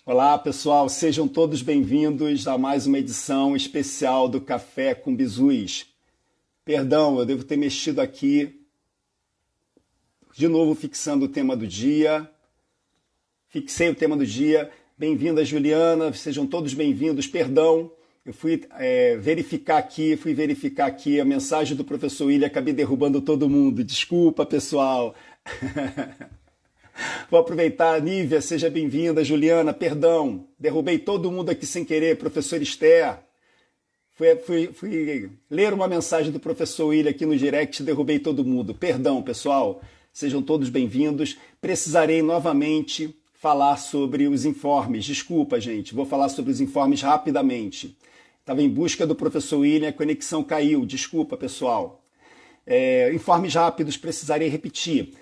Olá, pessoal, sejam todos bem-vindos a mais uma edição especial do Café com Bizus. Perdão, eu devo ter mexido aqui, de novo fixando o tema do dia. Fixei o tema do dia. Bem-vinda, Juliana, sejam todos bem-vindos. Perdão, eu fui verificar aqui a mensagem do professor William, acabei derrubando todo mundo. Desculpa, pessoal. Vou aproveitar, Nívia, seja bem-vinda, Juliana, perdão, derrubei todo mundo aqui sem querer, professor Esther. Fui ler uma mensagem do professor William aqui no direct, derrubei todo mundo. Perdão, pessoal, sejam todos bem-vindos. Precisarei novamente falar sobre os informes. Desculpa, gente, vou falar sobre os informes rapidamente. Estava em busca do professor William, a conexão caiu. Desculpa, pessoal. Informes rápidos, precisarei repetir,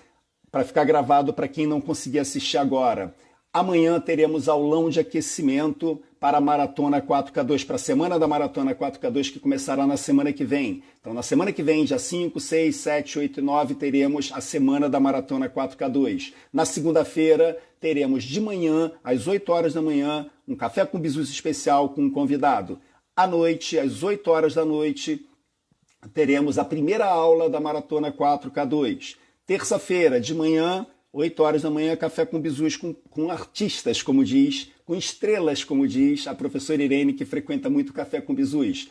para ficar gravado para quem não conseguir assistir agora. Amanhã teremos aulão de aquecimento para a Maratona 4K2, para a semana da Maratona 4K2, que começará na semana que vem. Então, na semana que vem, dia 5, 6, 7, 8 e 9, teremos a semana da Maratona 4K2. Na segunda-feira, teremos de manhã, às 8 horas da manhã, um café com bizus especial com um convidado. À noite, às 8 horas da noite, teremos a primeira aula da Maratona 4K2. Terça-feira, de manhã, 8 horas da manhã, café com bizus com artistas, como diz, com estrelas, como diz a professora Irene, que frequenta muito café com bizus.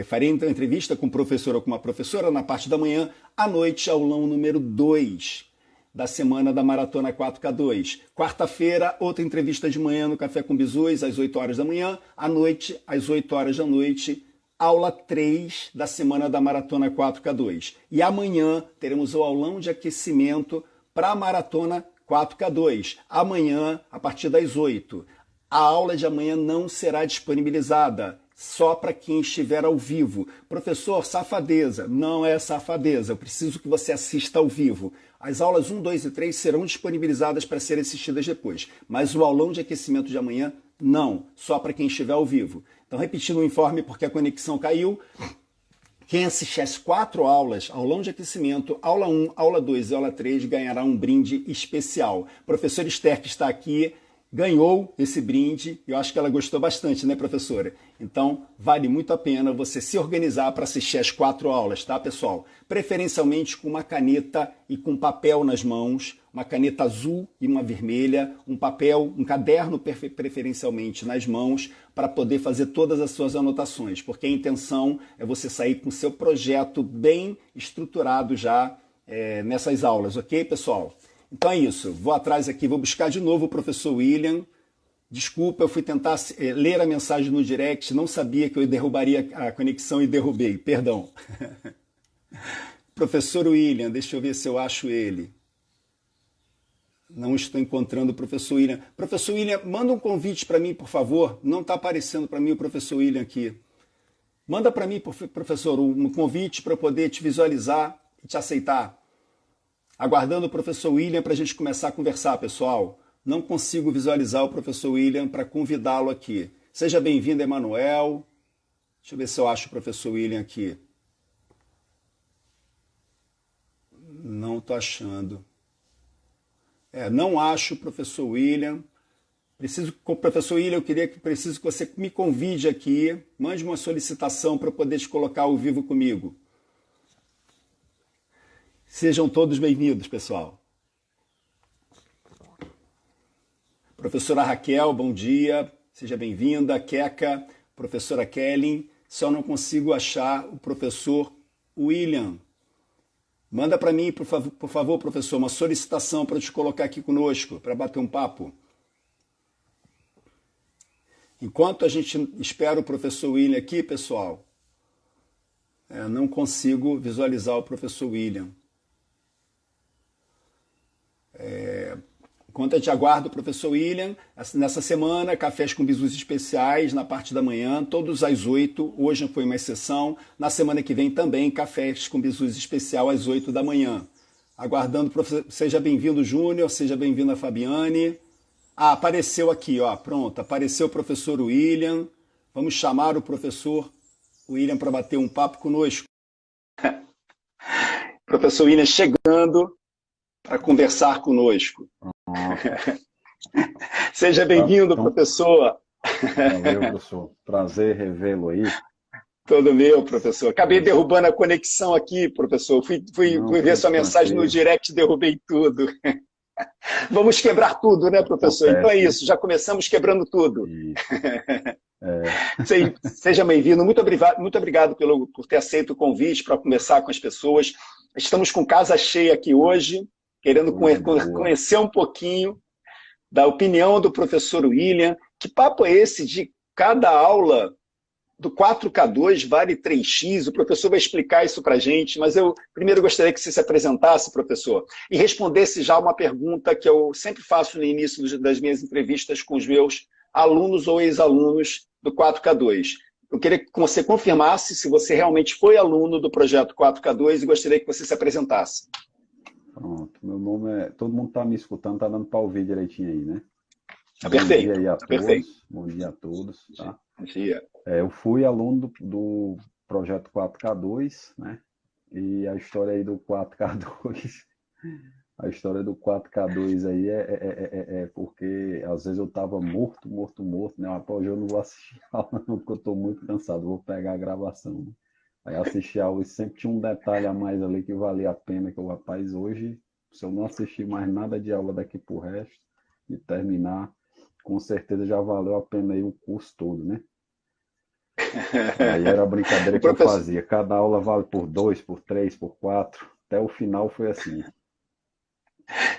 Farei então entrevista com um professor ou com uma professora na parte da manhã. À noite, aulão número 2 da semana da Maratona 4K2. Quarta-feira, outra entrevista de manhã no café com bizus, às 8 horas da manhã. À noite, às 8 horas da noite, aula 3 da semana da Maratona 4K2. E amanhã teremos o aulão de aquecimento para a Maratona 4K2. Amanhã, a partir das 8. A aula de amanhã não será disponibilizada, só para quem estiver ao vivo. Professor, safadeza. Não é safadeza, eu preciso que você assista ao vivo. As aulas 1, 2 e 3 serão disponibilizadas para serem assistidas depois, mas o aulão de aquecimento de amanhã, não, só para quem estiver ao vivo. Então, repetindo o informe, porque a conexão caiu, quem assistir às 4 aulas, aulão de aquecimento, aula 1, aula 2 e aula 3, ganhará um brinde especial. Professor Esther, que está aqui, ganhou esse brinde, eu acho que ela gostou bastante, né, professora? Então, vale muito a pena você se organizar para assistir às 4 aulas, tá, pessoal? Preferencialmente com uma caneta e com papel nas mãos, uma caneta azul e uma vermelha, um papel, um caderno preferencialmente nas mãos, para poder fazer todas as suas anotações, porque a intenção é você sair com o seu projeto bem estruturado já nessas aulas, ok, pessoal? Então é isso, vou atrás aqui, vou buscar de novo o professor William. Desculpa, eu fui tentar ler a mensagem no direct, não sabia que eu derrubaria a conexão e derrubei, perdão. Professor William, deixa eu ver se eu acho ele. Não estou encontrando o professor William. Professor William, manda um convite para mim, por favor. Não está aparecendo para mim o professor William aqui. Manda para mim, professor, um convite para eu poder te visualizar e te aceitar. Aguardando o professor William para a gente começar a conversar, pessoal. Não consigo visualizar o professor William para convidá-lo aqui. Seja bem-vindo, Emanuel. Deixa eu ver se eu acho o professor William aqui. Não estou achando. Não acho o professor William. Professor William, preciso que você me convide aqui. Mande uma solicitação para eu poder te colocar ao vivo comigo. Sejam todos bem-vindos, pessoal. Professora Raquel, bom dia. Seja bem-vinda. Queca, professora Kelly. Só não consigo achar o professor William. Manda para mim, por favor, professor, uma solicitação para eu te colocar aqui conosco, para bater um papo. Enquanto a gente espera o professor William aqui, pessoal, não consigo visualizar o professor William. Enquanto a gente aguarda o professor William, nessa semana, cafés com bizus especiais na parte da manhã, todos às 8. Hoje foi uma exceção. Na semana que vem também, cafés com bizus especial às 8 da manhã. Aguardando, seja bem-vindo, Júnior, seja bem-vindo, Fabiane. Apareceu aqui, pronto, apareceu o professor William. Vamos chamar o professor William para bater um papo conosco. Professor William chegando para conversar conosco. Seja Tá? bem-vindo, Então, professor. valeu, professor. Prazer revê-lo aí. Todo meu, professor. Acabei Pois, derrubando a conexão aqui, professor. não Fui ver sua fique mensagem no tranquilo. direct, derrubei tudo. Vamos quebrar tudo, né, professor? Então é Acontece, né? isso, já começamos quebrando tudo. Isso. É, Seja bem-vindo. Muito obrigado por ter aceito o convite para conversar com as pessoas. Estamos com casa cheia aqui hoje, querendo coisa boa. conhecer um pouquinho da opinião do professor William. Que papo é esse de cada aula do 4K2 vale 3x? O professor vai explicar isso para a gente, mas eu primeiro gostaria que você se apresentasse, professor, e respondesse já uma pergunta que eu sempre faço no início das minhas entrevistas com os meus alunos ou ex-alunos do 4K2. Eu queria que você confirmasse se você realmente foi aluno do projeto 4K2 e gostaria que você se apresentasse. Pronto. Meu nome é. Todo mundo está me escutando, tá dando para ouvir direitinho aí, né? Tá Bom dia perfeito, aí a tá perfeito. todos. Bom dia a todos, tá? Bom dia. Eu fui aluno do projeto 4K2, né? E a história aí do 4K2, a história do 4K2 aí é porque às vezes eu tava morto, né? Rapaz, hoje eu não vou assistir a aula não, porque eu tô muito cansado, vou pegar a gravação, né? Aí assistir a aula e sempre tinha um detalhe a mais ali que valia a pena, que o rapaz hoje, se eu não assistir mais nada de aula daqui pro resto e terminar, com certeza já valeu a pena aí o curso todo, né? Aí era a brincadeira O que eu professor, fazia. Cada aula vale por 2, por 3, por 4. Até o final foi assim.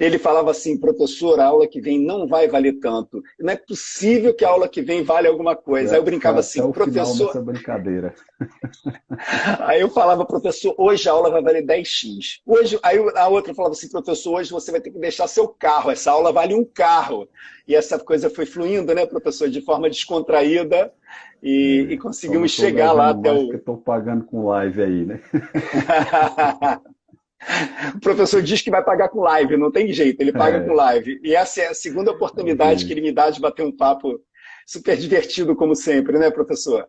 ele falava assim, professor, a aula que vem não vai valer tanto. Não é possível que a aula que vem vale alguma coisa. Aí eu Foi brincava até assim, o final professor. nessa brincadeira. Aí eu falava, professor, hoje a aula vai valer 10x. Hoje, aí a outra falava assim, professor, hoje você vai ter que deixar seu carro. Essa aula vale um carro. E essa coisa foi fluindo, né, professor, de forma descontraída e Só não conseguimos estou chegar lá devendo até mais porque o. estou pagando com live aí, né? O professor diz que vai pagar com live, não tem jeito, ele paga com É, live. E essa é a segunda é o oportunidade que ele jeito. me dá de bater um papo super divertido, como sempre, né, professor?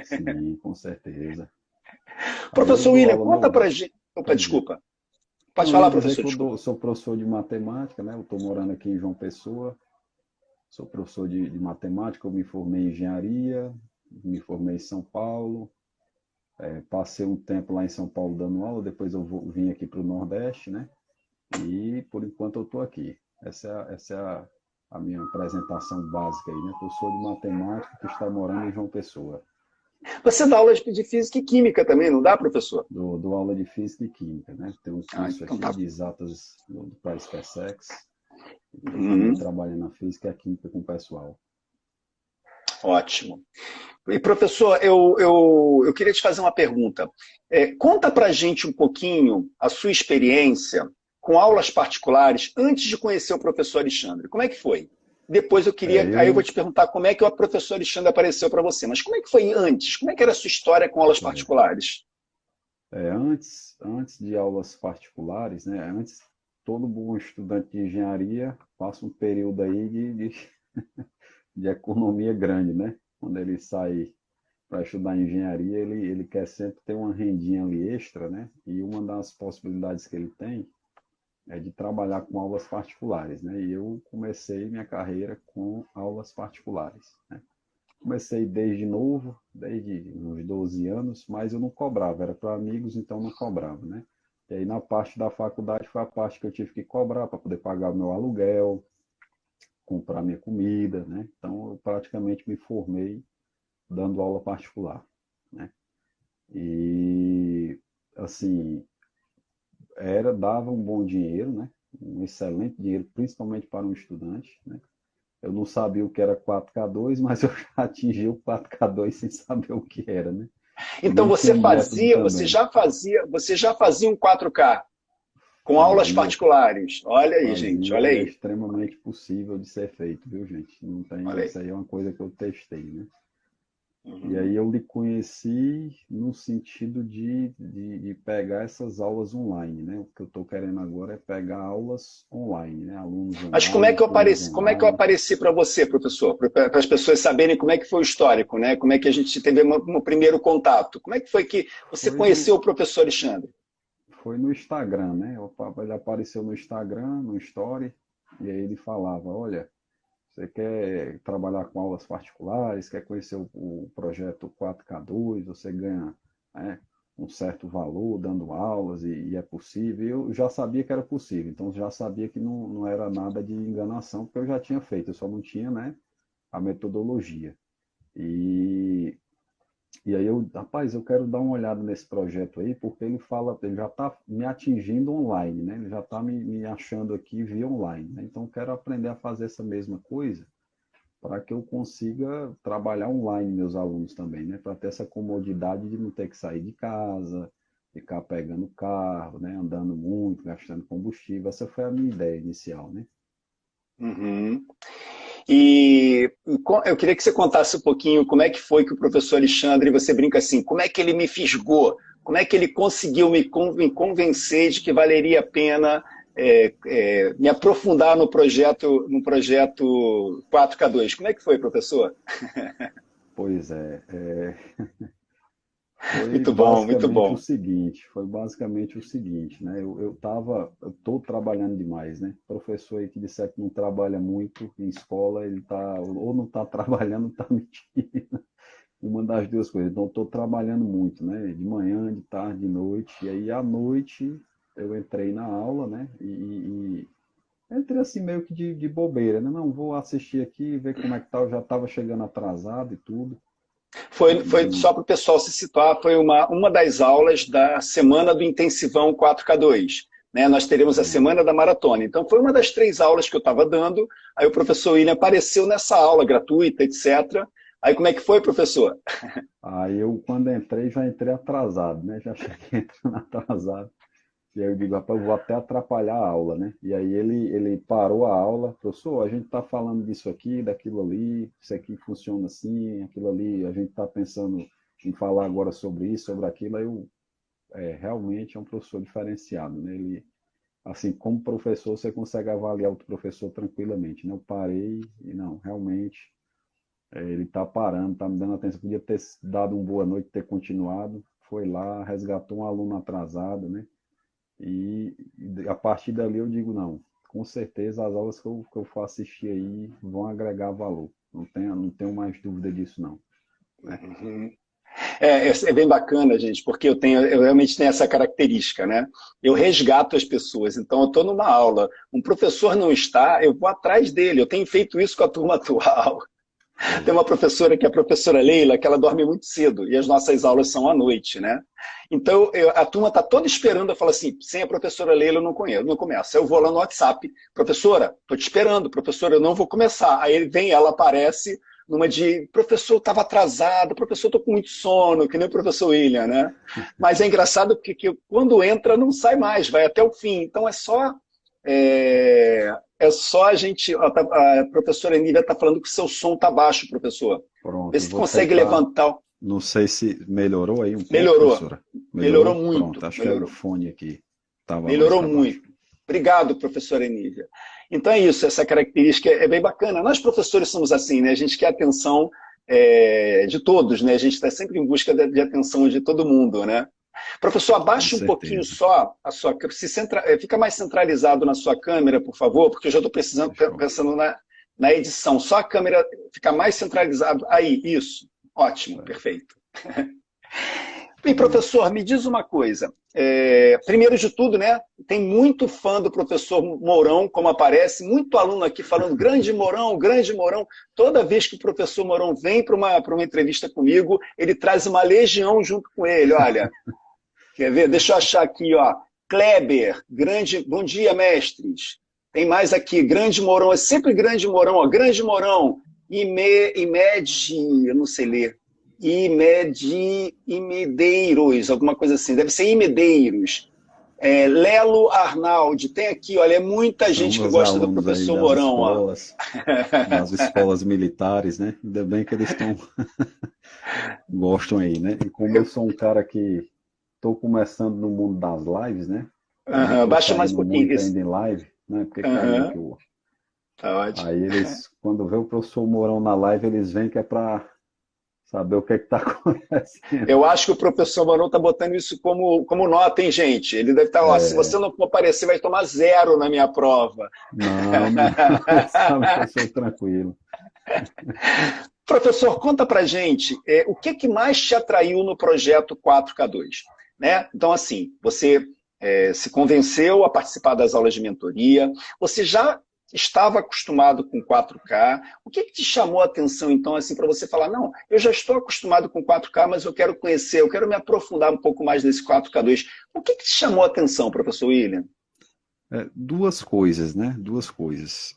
Sim, com certeza. Aí eu Professor dou William, aula conta no. pra gente. Opa, Pode dizer. desculpa. Pode Não, eu ia falar, dizer professor, que desculpa. sou professor de matemática, né? Eu estou morando aqui em João Pessoa. Sou professor de matemática, eu me formei em engenharia, me formei em São Paulo. Passei um tempo lá em São Paulo dando aula, depois vim aqui para o Nordeste, né? E por enquanto eu estou aqui. Essa é a minha apresentação básica aí, né? Professor de matemática que está morando em João Pessoa. Você dá aula de física e química também, não dá, professor? Dou aula de física e química, né? Tem um Ah, curso então aqui tá. de exatas para SpaceX. Estou também Uhum, trabalhando na física e a química com o pessoal. ótimo. E, professor, eu queria te fazer uma pergunta. Conta pra gente um pouquinho a sua experiência com aulas particulares antes de conhecer o professor Alexandre. Como é que foi? Depois aí eu vou Eu, te perguntar como é que o professor Alexandre apareceu para você. Mas como é que foi antes? Como é que era a sua história com aulas certo. particulares? Antes de aulas particulares, né? Antes, todo bom estudante de engenharia passa um período aí de economia grande, né? Quando ele sai para estudar engenharia, ele quer sempre ter uma rendinha ali extra, né? E uma das possibilidades que ele tem é de trabalhar com aulas particulares, né? E eu comecei minha carreira com aulas particulares, né? Comecei desde novo, desde uns 12 anos, mas eu não cobrava, era para amigos, então não cobrava, né? E aí na parte da faculdade foi a parte que eu tive que cobrar para poder pagar o meu aluguel, comprar minha comida, né? Então eu praticamente me formei dando aula particular, né? E assim, dava um bom dinheiro, né? Um excelente dinheiro, principalmente para um estudante, né? Eu não sabia o que era 4K2, mas eu já atingi o 4K2 sem saber o que era, né? E Então nem tinha método também. você já fazia um 4K com aulas Fazia, particulares. Olha aí, gente, fazia olha e é aí. extremamente possível de ser feito, viu, gente? Não tem, Olha aí. isso aí é uma coisa que eu testei, né? E aí Uhum. eu lhe conheci no sentido de pegar essas aulas online, né? O que eu estou querendo agora é pegar aulas online, né? Alunos Mas online, turmas como é que eu online. apareci para você, professor? Para as pessoas saberem como é que foi o histórico, né? Como é que a gente teve um primeiro contato? Como é que foi que você Foi no, conheceu o professor Alexandre? foi no Instagram, né? Ele apareceu no Instagram, no Story, e aí ele falava, olha, Você quer trabalhar com aulas particulares, quer conhecer o projeto 4K2, você ganha, né, um certo valor dando aulas e é possível. Eu já sabia que era possível, então já sabia que não era nada de enganação, porque eu já tinha feito, eu só não tinha, né, a metodologia. E, e aí rapaz, eu quero dar uma olhada nesse projeto aí, porque ele fala, ele já está me atingindo online, né? Ele já está me achando aqui via online, né? Então eu quero aprender a fazer essa mesma coisa para que eu consiga trabalhar online meus alunos também, né? Para ter essa comodidade de não ter que sair de casa, ficar pegando carro, né? Andando muito, gastando combustível. Essa foi a minha ideia inicial, né? Uhum. Eu queria que você contasse um pouquinho como é que foi que o professor Alexandre, você brinca assim, como é que ele me fisgou? Como é que ele conseguiu me convencer de que valeria a pena me aprofundar no projeto 4K2? Como é que foi, professor? Pois foi Muito bom, muito basicamente o bom. seguinte, né? Eu estou trabalhando demais, né? Professor aí que disser que não trabalha muito em escola, ele tá ou não está trabalhando, está mentindo. Uma das duas coisas. Então, eu estou trabalhando muito, né? De manhã, de tarde, de noite. E aí, à noite, eu entrei na aula, né? E entrei assim meio que de bobeira, né? Não, vou assistir aqui, ver como é que tá. Eu já estava chegando atrasado e tudo. Foi E, só para o pessoal se situar, foi uma das aulas da semana do Intensivão 4K2. Né? Nós teremos a semana da maratona. Então, foi uma das 3 aulas que eu estava dando. Aí o professor William apareceu nessa aula gratuita, etc. Aí, como é que foi, professor? aí eu, quando entrei, já entrei atrasado, né? Já cheguei entrando atrasado. E aí eu digo, rapaz, eu vou até atrapalhar a aula, né? E aí ele parou a aula, professor, a gente está falando disso aqui, daquilo ali, isso aqui funciona assim, aquilo ali, a gente está pensando em falar agora sobre isso, sobre aquilo. Aí eu, realmente é um professor diferenciado, né? Ele, assim, como professor, você consegue avaliar o professor tranquilamente, né? Eu parei e não, realmente, ele está parando, está me dando atenção, podia ter dado uma boa noite, ter continuado, foi lá, resgatou um aluno atrasado, né? E a partir dali eu digo, não, com certeza as aulas que eu for assistir aí vão agregar valor. Não tenho mais dúvida disso, não. Né? Uhum. É bem bacana, gente, porque eu realmente tenho essa característica, né? Eu resgato as pessoas. Então, eu estou numa aula, um professor não está, eu vou atrás dele. Eu tenho feito isso com a turma atual. Pois Tem é. uma professora que é a professora Leila, que ela dorme muito cedo, e as nossas aulas são à noite, né? Então, a turma está toda esperando, eu falo assim, sem a professora Leila eu não conheço, não começo. Eu vou lá no WhatsApp, professora, estou te esperando, professora, eu não vou começar. Aí vem ela, aparece, numa de, professor, estava atrasado, professor, estou com muito sono, que nem o professor William, né? Mas é engraçado porque quando entra não sai mais, vai até o fim. Então é só a gente. A professora Nívia está falando que o seu som está baixo, professor. Vê Pronto, eu se vou consegue tentar. levantar. Não sei se melhorou aí um pouco, Melhorou. professora. Melhorou Melhorou? Pronto, muito. acho que é o Melhorou. fone aqui. Estava a voz Melhorou para baixo. muito. Obrigado, professora Nívia. Então é isso, essa característica é bem bacana. Nós, professores, somos assim, né? A gente quer a atenção de todos, né? A gente está sempre em busca de atenção de todo mundo, né? Professor, Com abaixe um pouquinho certeza. só a sua. Fica mais centralizado na sua câmera, por favor, porque eu já estou Fechou. pensando na edição. Só a câmera fica mais centralizado. Aí, isso. Ótimo, Certo. perfeito. Bem, professor, me diz uma coisa. Primeiro de tudo, né? Tem muito fã do professor Mourão, como aparece, muito aluno aqui falando grande Mourão, grande Mourão. Toda vez que o professor Mourão vem para uma entrevista comigo, ele traz uma legião junto com ele. Olha, quer ver? Deixa eu achar aqui, ó. Kleber, grande. Bom dia, mestres. Tem mais aqui, grande Mourão, é sempre grande Mourão, ó. Grande Mourão. Eu não sei ler. Imedeiros, alguma coisa assim, deve ser Imedeiros. Lelo Arnaldi, tem aqui, olha, é muita São gente que meus gosta do alunos aí professor Mourão, ó. das escolas militares, né? Ainda bem que eles estão gostam aí, né? E como eu sou um cara que estou começando no mundo das lives, né? Eu não estou Baixa mais um saindo pouquinho. muito ainda em live, né? Porque caiu aqui Aham, o. tá ótimo. Aí eles, quando vê o professor Mourão na live, eles veem que é para, saber o que está acontecendo. Eu acho que o professor Maron está botando isso como nota, hein, gente? Ele deve estar, ó, se você não comparecer, vai tomar 0 na minha prova. Não, não, sabe que eu sou tranquilo. Professor, conta pra gente o que mais te atraiu no projeto 4K2, né? Então, assim, você se convenceu a participar das aulas de mentoria, você já estava acostumado com 4K, o que te chamou a atenção, então, assim, para você falar, não, eu já estou acostumado com 4K, mas eu quero conhecer, eu quero me aprofundar um pouco mais nesse 4K2. O que te chamou a atenção, professor William? Duas coisas, né? Duas coisas.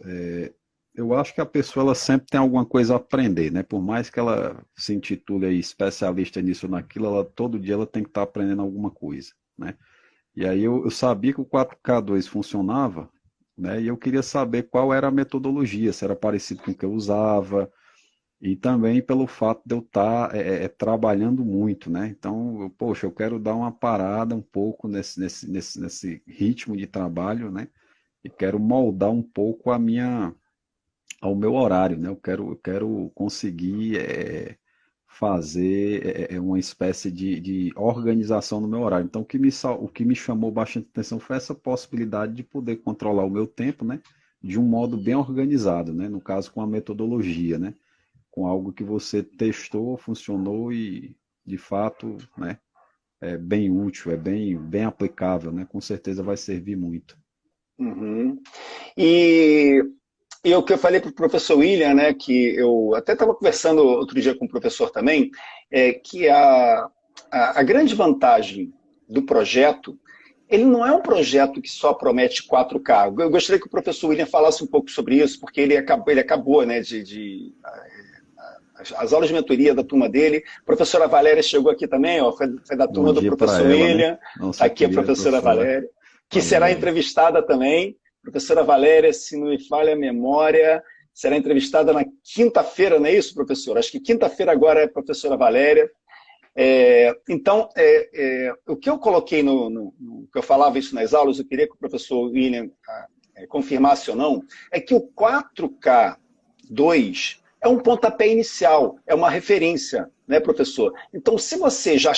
Eu acho que a pessoa ela sempre tem alguma coisa a aprender, né? Por mais que ela se intitule aí especialista nisso ou naquilo, todo dia ela tem que estar aprendendo alguma coisa, né? E aí eu sabia que o 4K2 funcionava, né? E eu queria saber qual era a metodologia, se era parecido com o que eu usava, e também pelo fato de eu estar trabalhando muito, né? Então, poxa, eu quero dar uma parada um pouco nesse ritmo de trabalho, né? E quero moldar um pouco ao meu horário, né? Eu quero conseguir fazer uma espécie de organização no meu horário. Então, o que me chamou bastante atenção foi essa possibilidade de poder controlar o meu tempo, né? De um modo bem organizado, né? No caso, com a metodologia, né? Com algo que você testou, funcionou e, de fato, né? É bem útil, é bem aplicável, né? Com certeza vai servir muito. Uhum. E o que eu falei para o professor William, né, que eu até estava conversando outro dia com o professor também, é que a grande vantagem do projeto, ele não é um projeto que só promete 4K. Eu gostaria que o professor William falasse um pouco sobre isso, porque ele acabou, né, as aulas de mentoria da turma dele. A professora Valéria chegou aqui também, ó, foi da Bom turma do dia para professor ela, né? William. Está Nossa aqui a querida professora professora Valéria, que será Valéria. entrevistada também. Professora Valéria, se não me falha a memória, será entrevistada na quinta-feira, não é isso, professor? Acho que quinta-feira agora é a professora Valéria. Então, o que eu coloquei no que eu falava isso nas aulas, eu queria que o professor William confirmasse ou não, é que o 4K2 é um pontapé inicial, é uma referência, né, professor? Então, se você já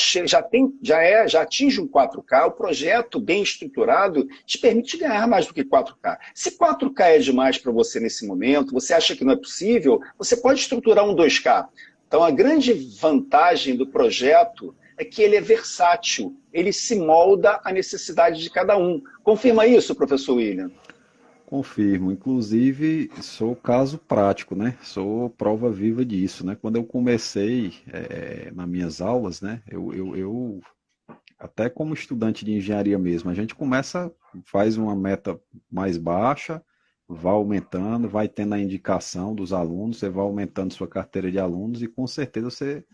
atinge um 4K, o projeto bem estruturado te permite ganhar mais do que 4K. Se 4K é demais para você nesse momento, você acha que não é possível, você pode estruturar um 2K. Então, a grande vantagem do projeto é que ele é versátil, ele se molda à necessidade de cada um. Confirma isso, professor William? Confirmo. Inclusive, sou caso prático, né? Sou prova viva disso, né? Quando eu comecei nas minhas aulas, né? Eu, até como estudante de engenharia mesmo, a gente começa, faz uma meta mais baixa, vai aumentando, vai tendo a indicação dos alunos, você vai aumentando sua carteira de alunos e com certeza você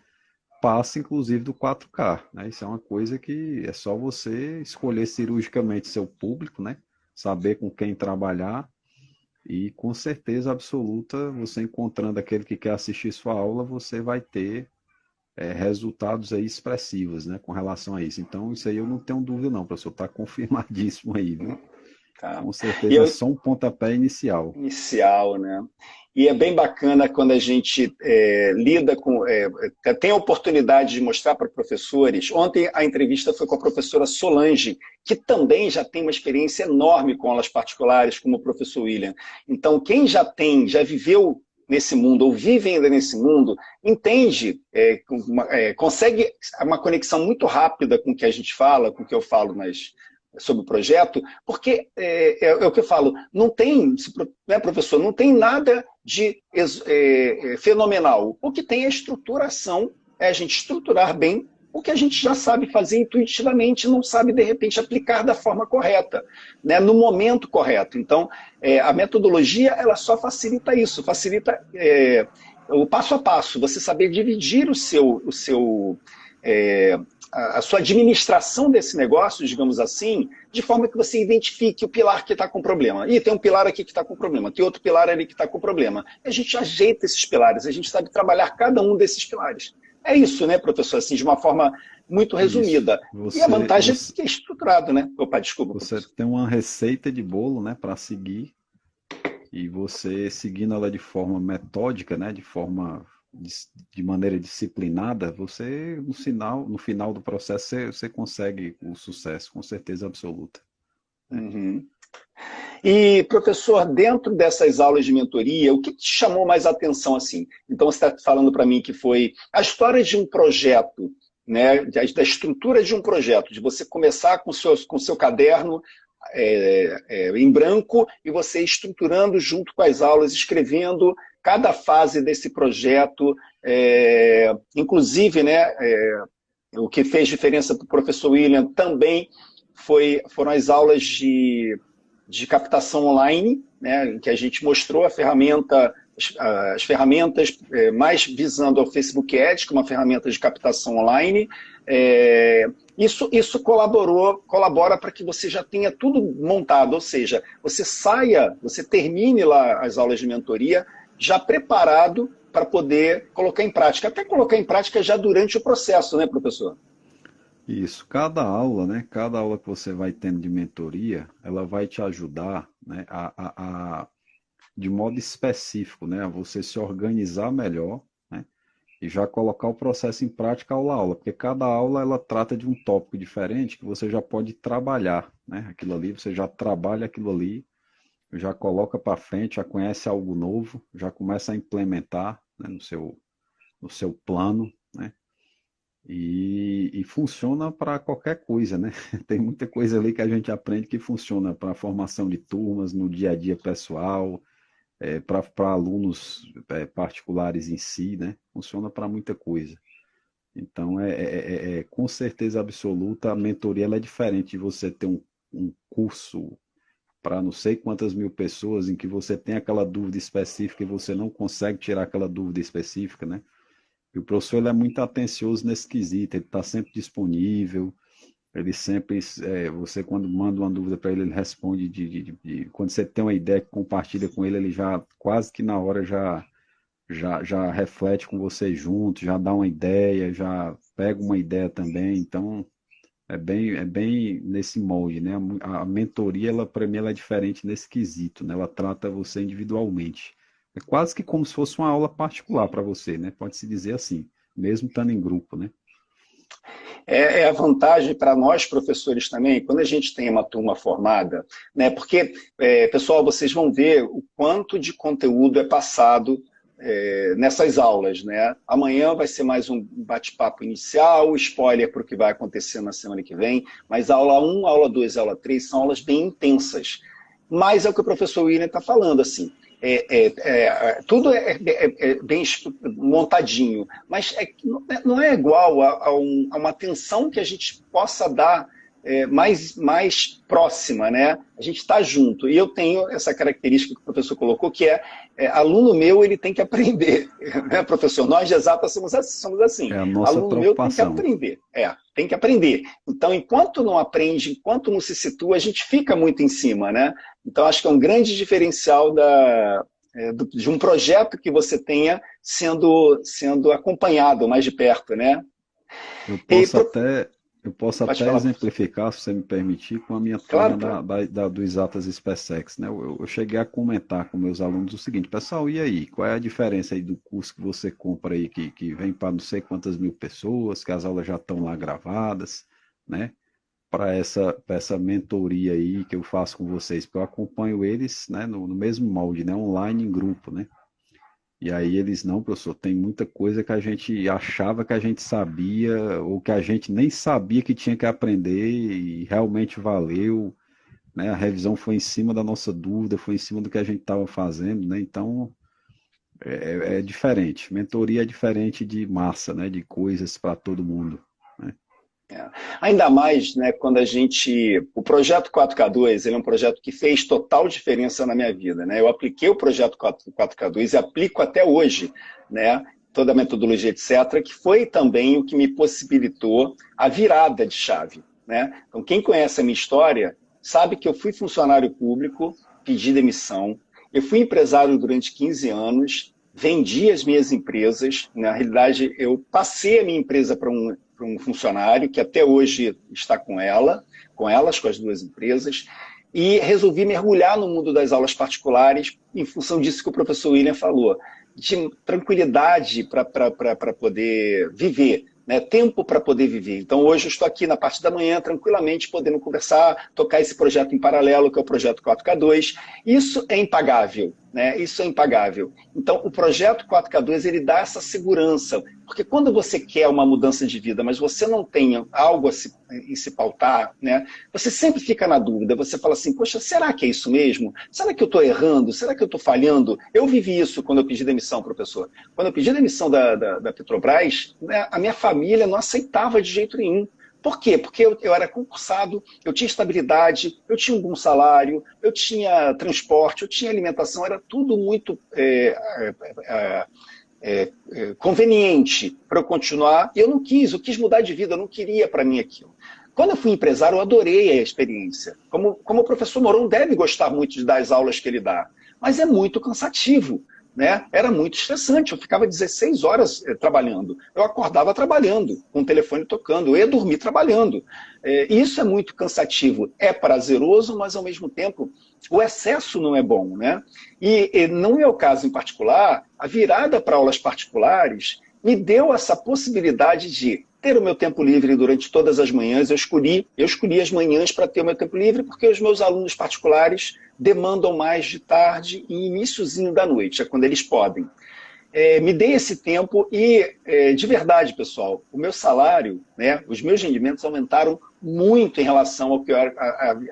passa, inclusive, do 4K, né? Isso é uma coisa que é só você escolher cirurgicamente seu público, né? Saber com quem trabalhar e com certeza absoluta, você encontrando aquele que quer assistir sua aula, você vai ter resultados aí expressivos, né, com relação a isso. Então, isso aí eu não tenho dúvida não, professor, está confirmadíssimo aí, viu? Tá. Com E certeza é eu, só um pontapé inicial. inicial, né? E é bem bacana quando a gente lida com. Tem a oportunidade de mostrar para professores. Ontem a entrevista foi com a professora Solange, que também já tem uma experiência enorme com aulas particulares, como o professor William. Então, quem já viveu nesse mundo, ou vive ainda nesse mundo, entende, consegue uma conexão muito rápida com o que a gente fala, com o que eu falo sobre o projeto, porque é o que eu falo, não tem, né, professor, não tem nada de fenomenal. O que tem é a estruturação, é a gente estruturar bem o que a gente já sabe fazer intuitivamente, não sabe, de repente, aplicar da forma correta, né, no momento correto. Então, a metodologia, ela só facilita isso, facilita o passo a passo, você saber dividir a sua administração desse negócio, digamos assim, de forma que você identifique o pilar que está com problema. Ih, tem um pilar aqui que está com problema, tem outro pilar ali que está com problema. E a gente ajeita esses pilares, a gente sabe trabalhar cada um desses pilares. É isso, né, professor? Assim, de uma forma muito Isso. resumida. E a vantagem é que é estruturado, né? Opa, desculpa, Você professor. tem uma receita de bolo, né, para seguir e você seguindo ela de forma metódica, né, de forma de maneira disciplinada, você, no final do processo, você consegue o sucesso, com certeza absoluta. Uhum. E, professor, dentro dessas aulas de mentoria, o que te chamou mais atenção assim? Então, você está falando para mim que foi a história de um projeto, né, da estrutura de um projeto, de você começar com o seu caderno em branco e você estruturando junto com as aulas, escrevendo cada fase desse projeto, inclusive, né, o que fez diferença para o professor William também foram as aulas de captação online, né, em que a gente mostrou a ferramenta, as ferramentas mais visando ao Facebook Ads, que é uma ferramenta de captação online. Isso colabora para que você já tenha tudo montado, ou seja, você termine lá as aulas de mentoria já preparado para poder colocar em prática, até colocar em prática já durante o processo, né, professor? Isso, cada aula, né? Cada aula que você vai tendo de mentoria, ela vai te ajudar, né, de modo específico, né, a você se organizar melhor, né, e já colocar o processo em prática aula a aula, porque cada aula ela trata de um tópico diferente que você já pode trabalhar, né? Aquilo ali, você já trabalha aquilo ali, já coloca para frente, já conhece algo novo, já começa a implementar, né, no seu plano, né? E funciona para qualquer coisa, né? Tem muita coisa ali que a gente aprende que funciona para a formação de turmas, no dia a dia pessoal, para alunos particulares em si, né? Funciona para muita coisa. Então, com certeza absoluta, a mentoria ela é diferente de você ter um curso para não sei quantas mil pessoas em que você tem aquela dúvida específica e você não consegue tirar aquela dúvida específica, né? E o professor ele é muito atencioso nesse quesito, ele está sempre disponível, ele sempre, você quando manda uma dúvida para ele, ele responde, quando você tem uma ideia que compartilha com ele, ele já quase que na hora já reflete com você junto, já dá uma ideia, já pega uma ideia também, então é bem nesse molde, né? A mentoria, ela para mim, ela é diferente nesse quesito, né? Ela trata você individualmente. É quase que como se fosse uma aula particular para você, né? Pode-se dizer assim, mesmo estando em grupo, né? É a vantagem para nós, professores, também, quando a gente tem uma turma formada, né? Porque, pessoal, vocês vão ver o quanto de conteúdo é passado nessas aulas, né? Amanhã vai ser mais um bate-papo inicial, spoiler para o que vai acontecer na semana que vem, mas a aula 1, aula 2, aula 3 são aulas bem intensas. Mas é o que o professor William está falando, assim, tudo é bem montadinho, mas não é igual a uma atenção que a gente possa dar mais próxima, né? A gente está junto. E eu tenho essa característica que o professor colocou, que aluno meu, ele tem que aprender. Né, professor? Nós de exatas somos assim. É a nossa Aluno meu tem que preocupação. aprender. Tem que aprender. Então, enquanto não aprende, enquanto não se situa, a gente fica muito em cima, né? Então, acho que é um grande diferencial de um projeto que você tenha sendo acompanhado mais de perto, né? Eu E, posso até, eu posso pode até falar, professor. exemplificar, se você me permitir, com a minha turma Claro, claro. do Exatas SpaceX, né? Eu cheguei a comentar com meus alunos o seguinte, pessoal, e aí, qual é a diferença aí do curso que você compra aí, que vem para não sei quantas mil pessoas, que as aulas já estão lá gravadas, né? Para essa mentoria aí que eu faço com vocês, porque eu acompanho eles, né, no mesmo molde, né, online em grupo, né? E aí eles, não, professor, tem muita coisa que a gente achava que a gente sabia, ou que a gente nem sabia que tinha que aprender, e realmente valeu, né? A revisão foi em cima da nossa dúvida, foi em cima do que a gente estava fazendo, né? Então, é diferente. Mentoria é diferente de massa, né? De coisas para todo mundo, né? Ainda mais, né, quando a gente... O projeto 4K2, ele é um projeto que fez total diferença na minha vida, né? Eu apliquei o projeto 4K2 e aplico até hoje, né? Toda a metodologia, etc., que foi também o que me possibilitou a virada de chave, né? Então, quem conhece a minha história sabe que eu fui funcionário público, pedi demissão, eu fui empresário durante 15 anos, vendi as minhas empresas, na realidade, eu passei a minha empresa para um funcionário que até hoje está com elas, com as duas empresas. e resolvi mergulhar no mundo das aulas particulares em função disso que o professor William falou, de tranquilidade para poder viver, né? Tempo para poder viver. Então hoje eu estou aqui na parte da manhã, tranquilamente, podendo conversar, tocar esse projeto em paralelo, que é o projeto 4K2. Isso é impagável, né? Isso é impagável. Então o projeto 4K2 ele dá essa segurança, porque quando você quer uma mudança de vida, mas você não tem algo em se pautar, né? Você sempre fica na dúvida, você fala assim, poxa, será que é isso mesmo? Será que eu estou errando? Será que eu estou falhando? Eu vivi isso quando eu pedi demissão, professor. Quando eu pedi demissão da Petrobras, né, a minha família não aceitava de jeito nenhum. Por quê? Porque eu era concursado, eu tinha estabilidade, eu tinha um bom salário, eu tinha transporte, eu tinha alimentação, era tudo muito conveniente para eu continuar. E eu quis mudar de vida, eu não queria para mim aquilo. Quando eu fui empresário, eu adorei a experiência. Como o professor Moron deve gostar muito de dar as aulas que ele dá, mas é muito cansativo. Né? Era muito estressante, eu ficava 16 horas trabalhando. Eu acordava trabalhando, com o telefone tocando, eu ia dormir trabalhando. Isso é muito cansativo. É prazeroso, mas ao mesmo tempo o excesso não é bom. Né? E no meu caso em particular, a virada para aulas particulares me deu essa possibilidade de ter o meu tempo livre durante todas as manhãs. Eu escolhi as manhãs para ter o meu tempo livre, porque os meus alunos particulares demandam mais de tarde e iniciozinho da noite, é quando eles podem. Me dei esse tempo e, de verdade, pessoal, o meu salário, né, os meus rendimentos aumentaram muito em relação ao que era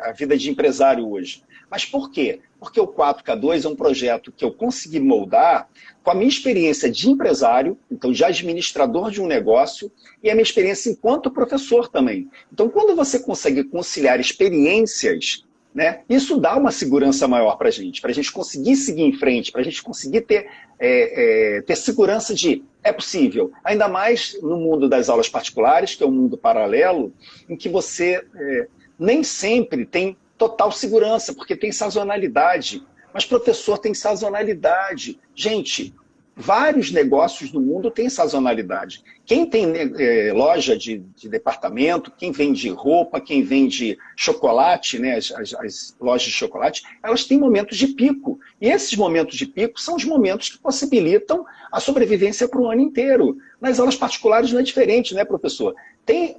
a vida de empresário hoje. Mas por quê? Porque o 4K2 é um projeto que eu consegui moldar com a minha experiência de empresário, então de administrador de um negócio, e a minha experiência enquanto professor também. Então, quando você consegue conciliar experiências, né, isso dá uma segurança maior para a gente conseguir seguir em frente, para a gente conseguir ter segurança de é possível. Ainda mais no mundo das aulas particulares, que é um mundo paralelo, em que você nem sempre tem total segurança, porque tem sazonalidade. Mas professor tem sazonalidade. Gente, vários negócios no mundo têm sazonalidade. Quem tem loja de departamento, quem vende roupa, quem vende chocolate, né, as lojas de chocolate, elas têm momentos de pico. E esses momentos de pico são os momentos que possibilitam a sobrevivência para o ano inteiro. Nas aulas particulares não é diferente, né, professor? Tem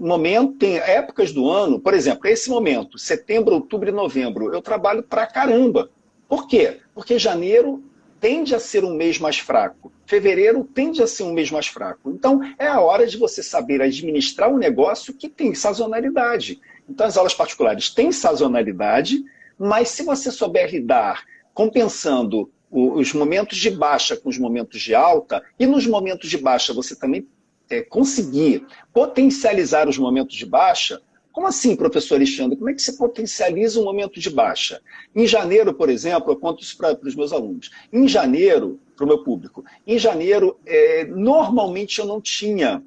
épocas do ano, por exemplo, esse momento, setembro, outubro e novembro, eu trabalho pra caramba. Por quê? Porque janeiro tende a ser um mês mais fraco. Fevereiro tende a ser um mês mais fraco. Então, é a hora de você saber administrar um negócio que tem sazonalidade. Então, as aulas particulares têm sazonalidade, mas se você souber lidar compensando os momentos de baixa com os momentos de alta, e nos momentos de baixa você também conseguir potencializar os momentos de baixa. Como assim, professor Alexandre? Como é que você potencializa um momento de baixa? Em janeiro, por exemplo, eu conto isso para os meus alunos. Em janeiro, para o meu público, em janeiro, normalmente eu não tinha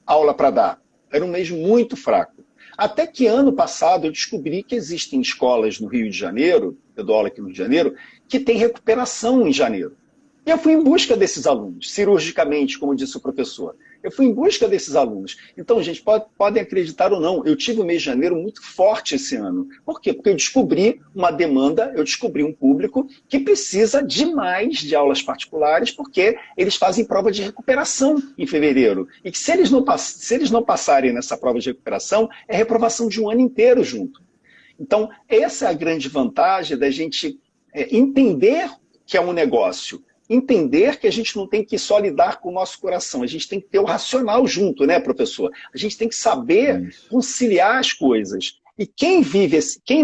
aula para dar. Era um mês muito fraco. Até que ano passado eu descobri que existem escolas no Rio de Janeiro, eu dou aula aqui no Rio de Janeiro, que tem recuperação em janeiro. E eu fui em busca desses alunos, cirurgicamente, como disse o professor. Eu fui em busca desses alunos. Então, gente, podem acreditar ou não, eu tive o mês de janeiro muito forte esse ano. Por quê? Porque eu descobri uma demanda, eu descobri um público que precisa demais de aulas particulares, porque eles fazem prova de recuperação em fevereiro. E que se eles não passarem nessa prova de recuperação, é reprovação de um ano inteiro junto. Então, essa é a grande vantagem da gente entender que é um negócio. Entender que a gente não tem que só lidar com o nosso coração, a gente tem que ter o racional junto, né, professor? A gente tem que saber conciliar as coisas. E quem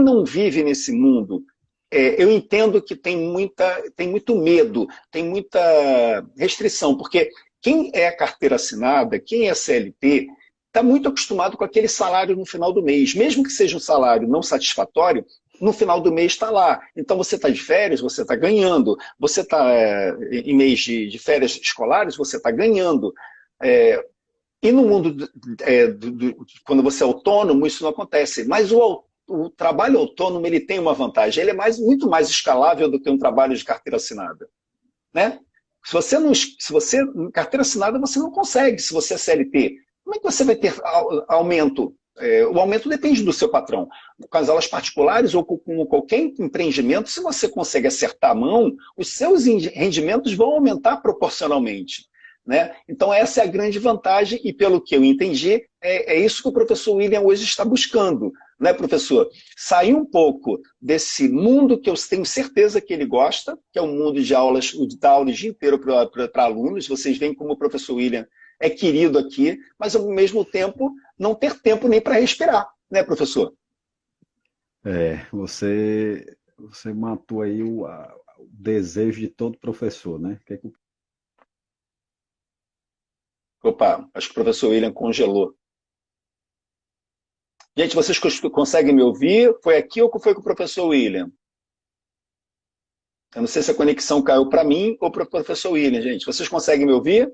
não vive nesse mundo, eu entendo que tem muito medo, tem muita restrição, porque quem é carteira assinada, quem é CLT, está muito acostumado com aquele salário no final do mês. Mesmo que seja um salário não satisfatório, no final do mês está lá. Então você está de férias, você está ganhando. Você está em mês de férias escolares, você está ganhando. E no mundo, quando você é autônomo, isso não acontece. Mas o trabalho autônomo ele tem uma vantagem. Ele é muito mais escalável do que um trabalho de carteira assinada. Né? Se você carteira assinada, você não consegue, se você é CLT. Como é que você vai ter aumento O aumento depende do seu patrão. Com as aulas particulares ou com qualquer empreendimento, se você consegue acertar a mão, os seus rendimentos vão aumentar proporcionalmente. Né? Então essa é a grande vantagem e pelo que eu entendi, é isso que o professor William hoje está buscando, né, professor? Sair um pouco desse mundo que eu tenho certeza que ele gosta, que é um mundo de aulas, de dar aula o dia inteiro para alunos. Vocês veem como o professor William é querido aqui, mas ao mesmo tempo não ter tempo nem para respirar, né, professor? Você matou aí o desejo de todo professor, né? Opa, acho que o professor William congelou. Gente, vocês conseguem me ouvir? Foi aqui ou foi com o professor William? Eu não sei se a conexão caiu para mim ou para o professor William, gente. Vocês conseguem me ouvir?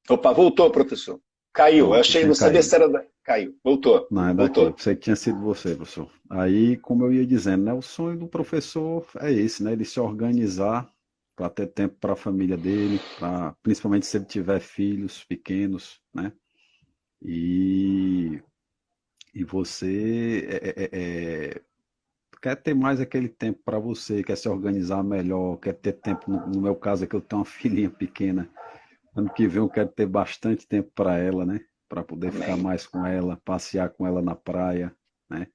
Opa, voltou, professor. Caiu. Eu achei, não sabia se era... Caiu. Voltou. Não, é daqui. Voltou. Pensei que tinha sido você, professor. Aí, como eu ia dizendo, né? O sonho do professor é esse, né? Ele se organizar para ter tempo para a família dele, principalmente se ele tiver filhos pequenos, né? E você quer ter mais aquele tempo para você, quer se organizar melhor, quer ter tempo, no meu caso aqui eu tenho uma filhinha pequena, ano que vem eu quero ter bastante tempo para ela, né? Para poder ficar mais com ela, passear com ela na praia, né?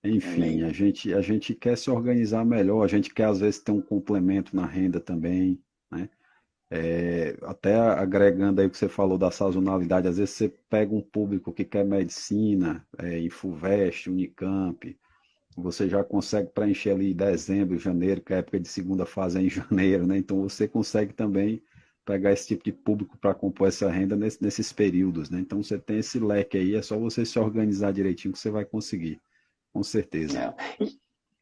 Enfim, a gente quer se organizar melhor, a gente quer às vezes ter um complemento na renda também, né? Até agregando aí o que você falou da sazonalidade, às vezes você pega um público que quer medicina, Infuvest, Unicamp, você já consegue preencher ali dezembro, janeiro, que é a época de segunda fase é em janeiro, né? Então você consegue também pegar esse tipo de público para compor essa renda nesses períodos, né? Então você tem esse leque aí, é só você se organizar direitinho que você vai conseguir, com certeza.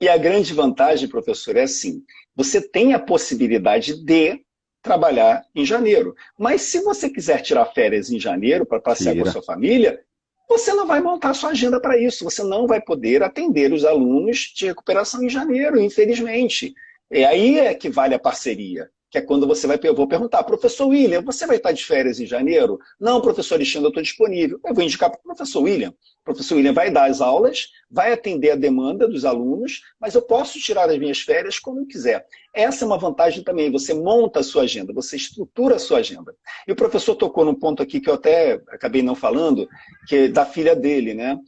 E a grande vantagem, professor, é assim, você tem a possibilidade de trabalhar em janeiro. Mas se você quiser tirar férias em janeiro para passear com a sua família, você não vai montar a sua agenda para isso. Você não vai poder atender os alunos de recuperação em janeiro, infelizmente. E aí é que vale a parceria. Que é quando você vai... Eu vou perguntar, professor William, você vai estar de férias em janeiro? Não, professor Alexandre, eu estou disponível. Eu vou indicar para o professor William. O professor William vai dar as aulas, vai atender a demanda dos alunos, mas eu posso tirar as minhas férias quando eu quiser. Essa é uma vantagem também. Você monta a sua agenda, você estrutura a sua agenda. E o professor tocou num ponto aqui que eu até acabei não falando, que é da filha dele, né?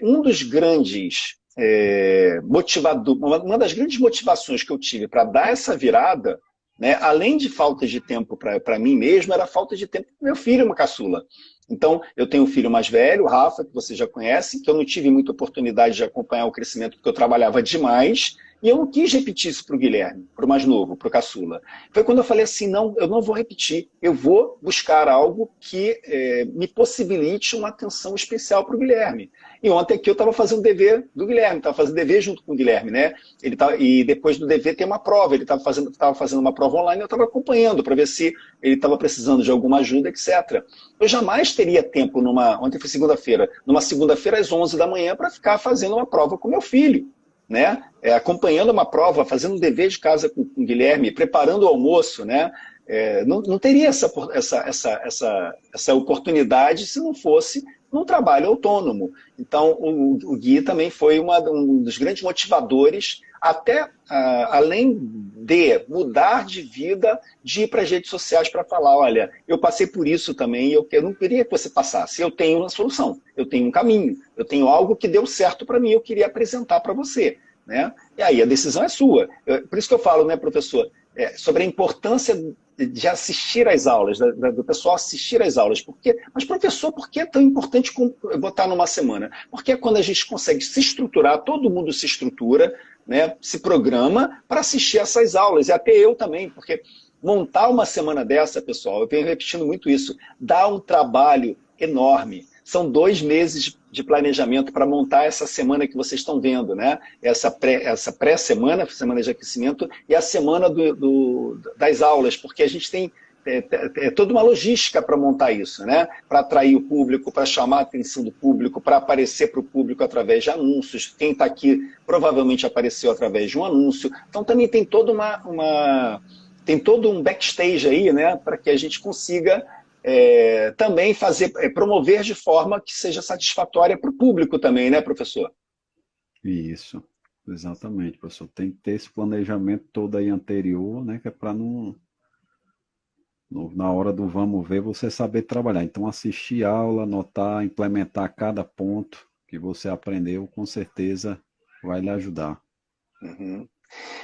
Um dos grandes uma das grandes motivações que eu tive para dar essa virada, né, além de falta de tempo para mim mesmo, era falta de tempo para meu filho, uma caçula. Então, eu tenho um filho mais velho, o Rafa, que você já conhece, que eu não tive muita oportunidade de acompanhar o crescimento, porque eu trabalhava demais, e eu não quis repetir isso para o Guilherme, para o mais novo, para o caçula. Foi quando eu falei assim, não, eu não vou repetir, eu vou buscar algo que me possibilite uma atenção especial para o Guilherme. E ontem aqui eu estava fazendo dever do Guilherme, estava fazendo dever junto com o Guilherme, né? E depois do dever tem uma prova, ele estava fazendo uma prova online, eu estava acompanhando para ver se ele estava precisando de alguma ajuda, etc. Eu jamais teria tempo ontem foi segunda-feira, numa segunda-feira às 11 da manhã para ficar fazendo uma prova com meu filho, né? Acompanhando uma prova, fazendo um dever de casa com o Guilherme, preparando o almoço, né? Não teria essa oportunidade se não fosse num trabalho autônomo. Então, o Gui também foi um dos grandes motivadores, até além de mudar de vida, de ir para as redes sociais para falar, olha, eu passei por isso também, eu não queria que você passasse, eu tenho uma solução, eu tenho um caminho, eu tenho algo que deu certo para mim, eu queria apresentar para você. Né? E aí a decisão é sua. Por isso que eu falo, né, professor, sobre a importância de assistir às aulas, do pessoal assistir às aulas. Mas, professor, por que é tão importante botar numa semana? Porque é quando a gente consegue se estruturar, todo mundo se estrutura, né, se programa para assistir essas aulas. E até eu também, porque montar uma semana dessa, pessoal, eu venho repetindo muito isso, dá um trabalho enorme. São 2 meses de planejamento para montar essa semana que vocês estão vendo, né? Essa pré-semana, semana de aquecimento, e a semana das aulas, porque a gente tem toda uma logística para montar isso, né? Para atrair o público, para chamar a atenção do público, para aparecer para o público através de anúncios. Quem está aqui provavelmente apareceu através de um anúncio. Então também tem todo um backstage aí, né? Para que a gente consiga também promover de forma que seja satisfatória para o público também, né, professor? Isso, exatamente, professor. Tem que ter esse planejamento todo aí anterior, né? Que é para não, na hora do vamos ver, você saber trabalhar. Então, assistir aula, anotar, implementar cada ponto que você aprendeu, com certeza vai lhe ajudar. Uhum.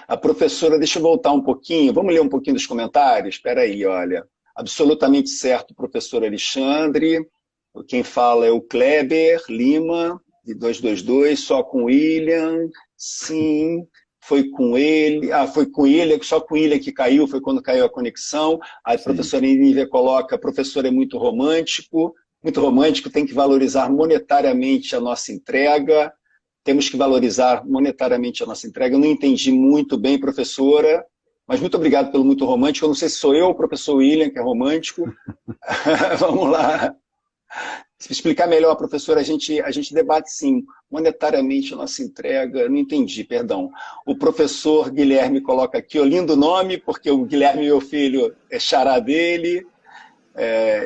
A professora, deixa eu voltar um pouquinho, vamos ler um pouquinho dos comentários? Espera aí, olha. Absolutamente certo, professor Alexandre. Quem fala é o Kleber Lima, de 222, só com o William. Sim, foi com ele. Ah, foi com ele, só com ele que caiu, foi quando caiu a conexão. A Sim. professora Nívia coloca, professor é muito romântico, tem que valorizar monetariamente a nossa entrega. Temos que valorizar monetariamente a nossa entrega. Eu não entendi muito bem, professora, mas muito obrigado pelo muito romântico. Eu não sei se sou eu ou o professor William, que é romântico. Vamos lá. Se explicar melhor, professora, a gente debate sim, monetariamente a nossa entrega. Não entendi, perdão. O professor Guilherme coloca aqui, o lindo nome, porque o Guilherme, meu filho, é xará dele.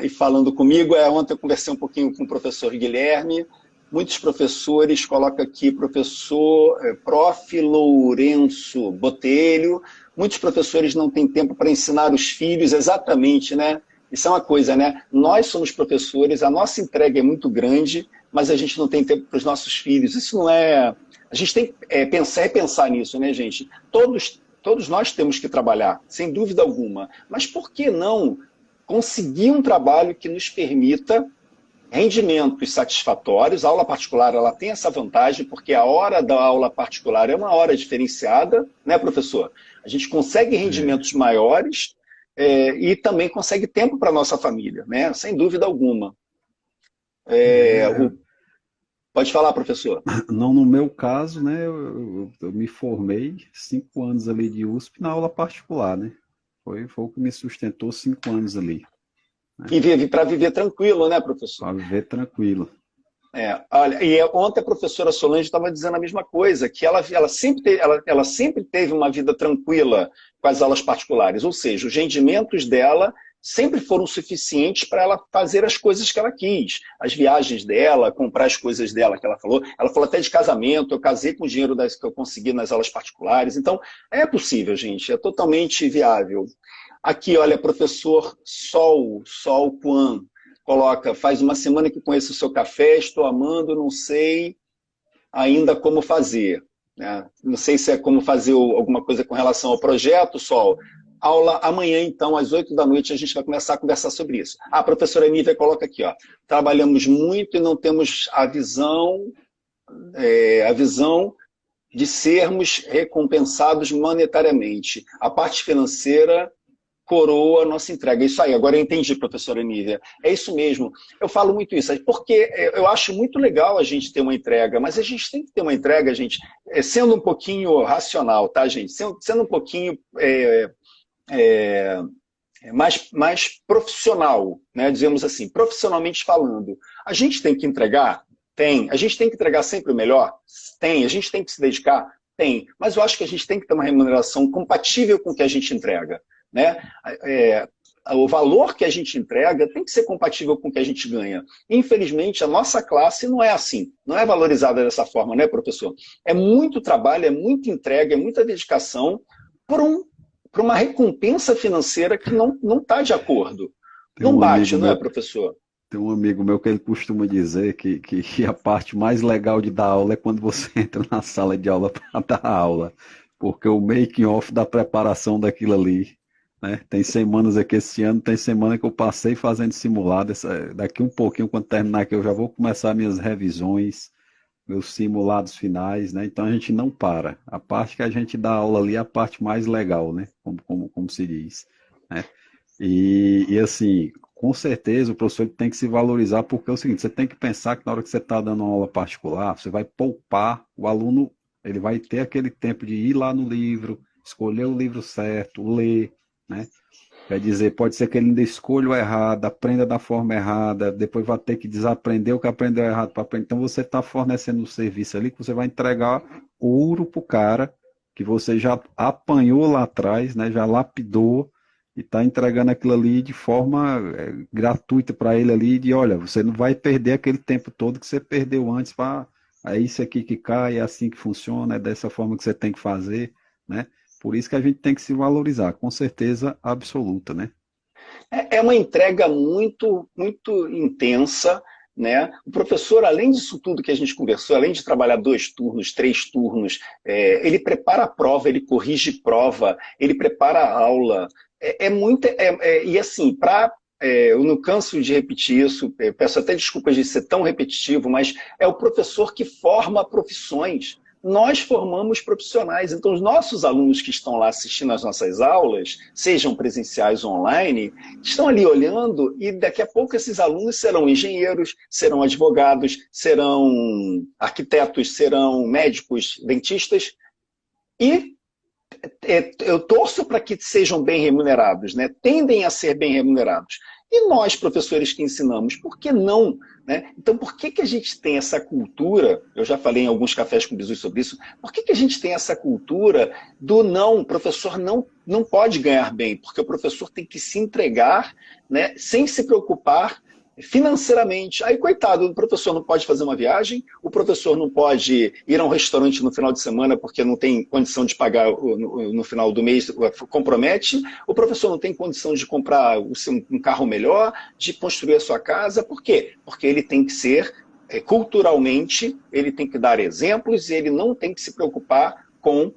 E falando comigo, ontem eu conversei um pouquinho com o professor Guilherme. Muitos professores, coloca aqui prof. Lourenço Botelho, muitos professores não têm tempo para ensinar os filhos, exatamente, né? Isso é uma coisa, né? Nós somos professores, a nossa entrega é muito grande, mas a gente não tem tempo para os nossos filhos. Isso não é... A gente tem que pensar nisso, né, gente? Todos nós temos que trabalhar, sem dúvida alguma. Mas por que não conseguir um trabalho que nos permita rendimentos satisfatórios? A aula particular ela tem essa vantagem, porque a hora da aula particular é uma hora diferenciada, né, professor? A gente consegue rendimentos maiores e também consegue tempo para a nossa família, né? Sem dúvida alguma. Pode falar, professor. Não no meu caso, né? Eu me formei 5 anos ali de USP na aula particular, né? Foi o que me sustentou 5 anos ali. E para viver tranquilo, né, professor? Para viver tranquilo. Olha, e ontem a professora Solange estava dizendo a mesma coisa, que ela sempre teve uma vida tranquila com as aulas particulares, ou seja, os rendimentos dela sempre foram suficientes para ela fazer as coisas que ela quis, as viagens dela, comprar as coisas dela que ela falou até de casamento, eu casei com o dinheiro que eu consegui nas aulas particulares, então é possível, gente, é totalmente viável. Aqui, olha, professor Sol Quan, coloca, faz uma semana que conheço o seu café, estou amando, não sei ainda como fazer. Né? Não sei se é como fazer alguma coisa com relação ao projeto, Sol. Aula amanhã, então, às 8 da noite, a gente vai começar a conversar sobre isso. A professora Nívia coloca aqui, ó, trabalhamos muito e não temos a visão de sermos recompensados monetariamente. A parte financeira coroa a nossa entrega. Isso aí, agora eu entendi, professora Nívia. É isso mesmo. Eu falo muito isso, porque eu acho muito legal a gente ter uma entrega, mas a gente tem que ter uma entrega, gente, sendo um pouquinho racional, tá, gente? Sendo um pouquinho mais profissional, né? Dizemos assim, profissionalmente falando. A gente tem que entregar? Tem. A gente tem que entregar sempre o melhor? Tem. A gente tem que se dedicar? Tem. Mas eu acho que a gente tem que ter uma remuneração compatível com o que a gente entrega. Né? O valor que a gente entrega tem que ser compatível com o que a gente ganha. Infelizmente, a nossa classe não é assim, não é valorizada dessa forma, né, professor? É muito trabalho, é muita entrega, é muita dedicação por uma recompensa financeira que não está de acordo. Não bate, não é, professor? Tem um amigo meu que ele costuma dizer que a parte mais legal de dar aula é quando você entra na sala de aula para dar aula, porque o making off da preparação daquilo ali, né? Tem semanas aqui esse ano, tem semana que eu passei fazendo simulado. Daqui um pouquinho, quando terminar aqui, eu já vou começar minhas revisões, meus simulados finais, né? Então a gente não para. A parte que a gente dá aula ali é a parte mais legal, né? Como se diz, né? E assim, com certeza o professor tem que se valorizar, porque é o seguinte, você tem que pensar que na hora que você está dando uma aula particular, você vai poupar o aluno, ele vai ter aquele tempo de ir lá no livro, escolher o livro certo, ler, né? Quer dizer, pode ser que ele ainda escolha o errado, aprenda da forma errada, depois vai ter que desaprender o que aprendeu errado para aprender. Então você está fornecendo um serviço ali que você vai entregar ouro para o cara, que você já apanhou lá atrás, né? Já lapidou, e está entregando aquilo ali de forma gratuita para ele ali, de olha, você não vai perder aquele tempo todo que você perdeu antes para é isso aqui que cai, é assim que funciona, é dessa forma que você tem que fazer, né? Por isso que a gente tem que se valorizar, com certeza absoluta, né? É uma entrega muito, muito intensa, né? O professor, além disso tudo que a gente conversou, além de trabalhar 2 turnos, 3 turnos, ele prepara a prova, ele corrige prova, ele prepara a aula. E assim, eu não canso de repetir isso, peço até desculpas de ser tão repetitivo, mas é o professor que forma profissões. Nós formamos profissionais, então os nossos alunos que estão lá assistindo às nossas aulas, sejam presenciais ou online, estão ali olhando e daqui a pouco esses alunos serão engenheiros, serão advogados, serão arquitetos, serão médicos, dentistas e eu torço para que sejam bem remunerados, né? Tendem a ser bem remunerados. E nós, professores que ensinamos, por que não? Né? Então, por que a gente tem essa cultura, eu já falei em alguns cafés com bisus sobre isso, por que a gente tem essa cultura do não, o professor não pode ganhar bem, porque o professor tem que se entregar, né, sem se preocupar financeiramente. Aí, coitado, o professor não pode fazer uma viagem, o professor não pode ir a um restaurante no final de semana porque não tem condição de pagar no final do mês, compromete, o professor não tem condição de comprar um carro melhor, de construir a sua casa. Por quê? Porque ele tem que ser, culturalmente, ele tem que dar exemplos e ele não tem que se preocupar com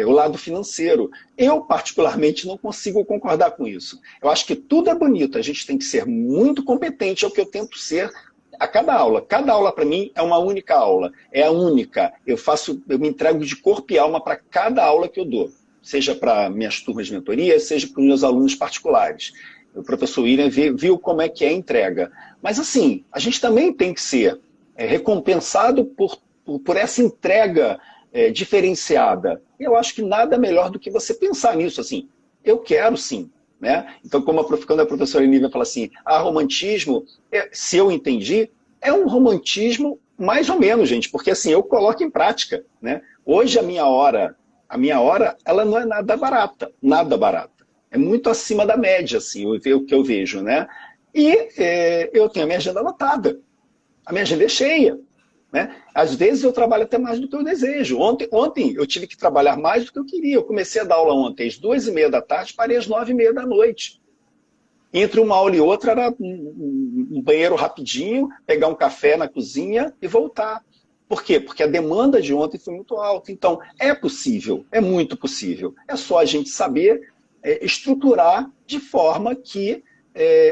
o lado financeiro. Eu, particularmente, não consigo concordar com isso. Eu acho que tudo é bonito, a gente tem que ser muito competente, é o que eu tento ser a cada aula. Cada aula, para mim, é uma única aula. É a única. Eu me entrego de corpo e alma para cada aula que eu dou. Seja para minhas turmas de mentoria, seja para os meus alunos particulares. O professor William viu como é que é a entrega. Mas, assim, a gente também tem que ser recompensado por essa entrega diferenciada. Eu acho que nada melhor do que você pensar nisso, assim, eu quero sim. Né? Então, quando a professora Nívia fala assim, romantismo, se eu entendi, é um romantismo mais ou menos, gente, porque assim, eu coloco em prática. Né? Hoje a minha hora, ela não é nada barata, nada barata. É muito acima da média, assim, o que eu vejo. Né? E eu tenho a minha agenda lotada. A minha agenda é cheia. Né? Às vezes eu trabalho até mais do que eu desejo. Ontem eu tive que trabalhar mais do que eu queria. Eu comecei a dar aula ontem às 2h30 da tarde, parei às 9h30 da noite. Entre uma aula e outra era um banheiro rapidinho, pegar um café na cozinha e voltar. Por quê? Porque a demanda de ontem foi muito alta. Então, é possível, é muito possível. É só a gente saber estruturar de forma que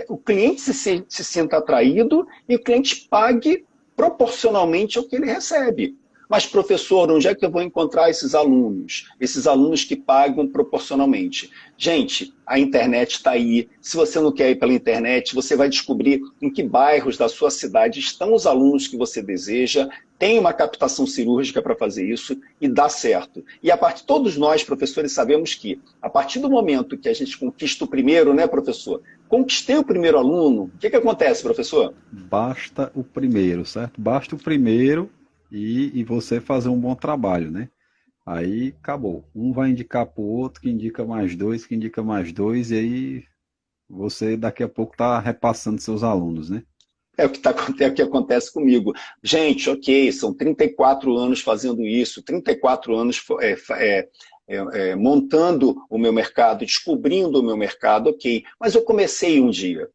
o cliente se sinta atraído e o cliente pague proporcionalmente ao que ele recebe. Mas, professor, onde é que eu vou encontrar esses alunos? Esses alunos que pagam proporcionalmente. Gente, a internet está aí. Se você não quer ir pela internet, você vai descobrir em que bairros da sua cidade estão os alunos que você deseja, tem uma captação cirúrgica para fazer isso e dá certo. E todos nós, professores, sabemos que, a partir do momento que a gente conquista o primeiro, né, professor? Conquistei o primeiro aluno, o que acontece, professor? Basta o primeiro, certo? Basta o primeiro e você fazer um bom trabalho, né? Aí acabou. Um vai indicar para o outro, que indica mais dois, que indica mais dois, e aí você daqui a pouco está repassando seus alunos, né? É o que acontece comigo. Gente, ok, são 34 anos fazendo isso, 34 anos montando o meu mercado, descobrindo o meu mercado, ok. Mas eu comecei um dia.